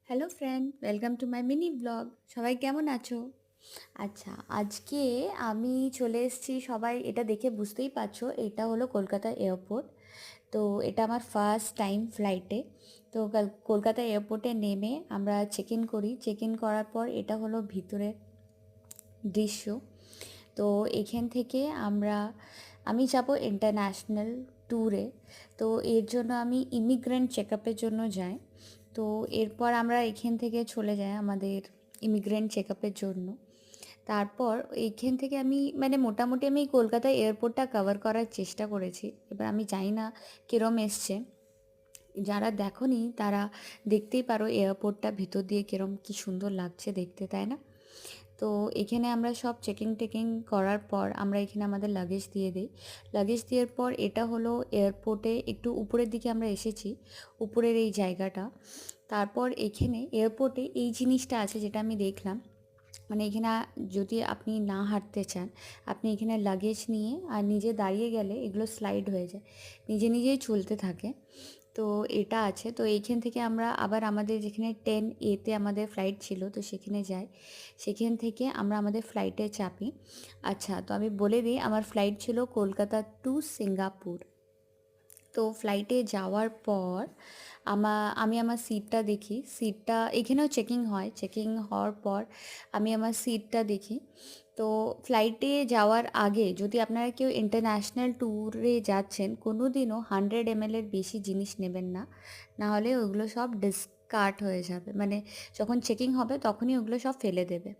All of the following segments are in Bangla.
Hello friend, welcome to my mini blog. সবাই কেমন আছো? আচ্ছা, আজকে আমি চলে এসেছি, সবাই এটা দেখে বুঝতেই পারছো, এটা হলো কলকাতা এয়ারপোর্ট। তো এটা আমার ফার্স্ট টাইম ফ্লাইটে। তো কলকাতা এয়ারপোর্টে নেমে আমরা চেক ইন করি। চেক ইন করার পর এটা হলো ভিতরের দৃশ্য। তো এখান থেকে আমি যাব ইন্টারন্যাশনাল ট্যুরে। তো এর জন্য আমি ইমিগ্রেন্ট চেক আপের জন্য যাই। তো এরপর আমরা এখান থেকে চলে যাই আমাদের ইমিগ্রেন্ট চেক আপের জন্য। তারপর এইখান থেকে মোটামুটি আমি কলকাতা এয়ারপোর্টটা কভার করার চেষ্টা করেছি। এবার আমি জানি না কীরম এসছে, যারা দেখোনি তারা দেখতেই পারো এয়ারপোর্টটা ভিতর দিয়ে কীরম কী সুন্দর লাগছে দেখতে, তাই না? তো এখানে আমরা সব চেকিং টেকিং করার পর আমরা এখানে আমাদের লাগেজ দিয়ে দিই। লাগেজ দেওয়ার পর এটা হলো এয়ারপোর্টে একটু উপরের দিকে আমরা এসেছি, উপরের এই জায়গাটা। তারপর এখানে এয়ারপোর্টে এই জিনিসটা আছে যেটা আমি দেখলাম, মানে এখানে যদি আপনি না হাঁটতে চান, আপনি এখানে লাগেজ নিয়ে আর নিজে দাঁড়িয়ে গেলে এগুলো স্লাইড হয়ে যায়, নিজে নিজেই চলতে থাকে। তো এটা আছে। তো এইখান থেকে আমরা আবার আমাদের যেখানে 10A-তে আমাদের ফ্লাইট ছিল, তো সেখানে যাই। সেখান থেকে আমরা আমাদের ফ্লাইটে চাপি। আচ্ছা, তো আমি বলে দিই, আমার ফ্লাইট ছিল কলকাতা টু সিঙ্গাপুর। তো ফ্লাইটে যাওয়ার পর আমি আমার সিটটা দেখি। সিটটা এখানেও চেকিং হয়, চেকিং হওয়ার পর আমি আমার সিটটা দেখি। তো ফ্লাইটে যাওয়ার আগে যদি আপনারা কেউ ইন্টারন্যাশনাল ট্যুরে যাচ্ছেন, কোনো দিনও 100 ml-এর বেশি জিনিস নেবেন না, নাহলে ওগুলো সব ডিসকার্ড হয়ে যাবে, মানে যখন চেকিং হবে তখনই ওগুলো সব ফেলে দেবে।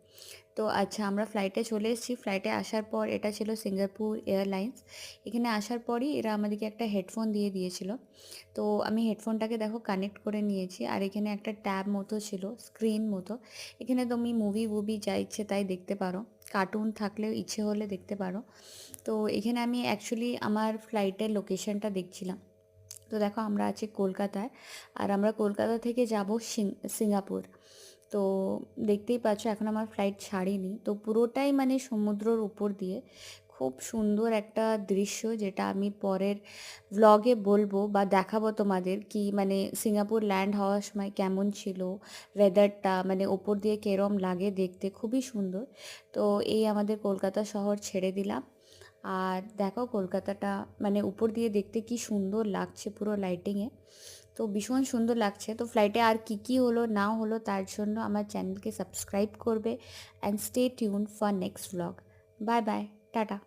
তো আচ্ছা, আমরা ফ্লাইটে চলে এসেছি। ফ্লাইটে আসার পর এটা ছিল সিঙ্গাপুর এয়ারলাইন্স। এখানে আসার পরই এরা আমাদেরকে একটা হেডফোন দিয়ে দিয়েছিল। তো আমি হেডফোনটাকে দেখো কানেক্ট করে নিয়েছি, আর এখানে একটা ট্যাব মতো ছিল, স্ক্রিন মতো। এখানে তুমি মুভি যা ইচ্ছে তাই দেখতে পারো, কার্টুন থাকলেও ইচ্ছে হলে দেখতে পারো। তো এখানে আমি অ্যাকচুয়ালি আমার ফ্লাইটের লোকেশনটা দেখছিলাম। তো দেখো আমরা আছি কলকাতায়, আর আমরা কলকাতা থেকে যাব সিঙ্গাপুর। তো দেখতেই পাচ্ছ এখন আমার ফ্লাইট ছাড়েনি, তো পুরোটাই মানে সমুদ্রর উপর দিয়ে খুব সুন্দর একটা দৃশ্য, যেটা আমি পরের ভ্লগে বলবো বা দেখাবো তোমাদের, কি মানে সিঙ্গাপুর ল্যান্ড হওয়ার সময় কেমন ছিল ওয়েদারটা, মানে ওপর দিয়ে কেরম লাগে দেখতে, খুবই সুন্দর। তো এই আমাদের কলকাতা শহর ছেড়ে দিলাম। আর দেখো কলকাতাটা মানে উপর দিয়ে দেখতে কি সুন্দর লাগছে পুরো লাইটিংয়ে, তো ভীষণ সুন্দর লাগছে। তো ফ্লাইটে আর কি কি হলো না হলো তার জন্য আমার চ্যানেলকে সাবস্ক্রাইব করবে and stay tune for next vlog. Bye bye, tata.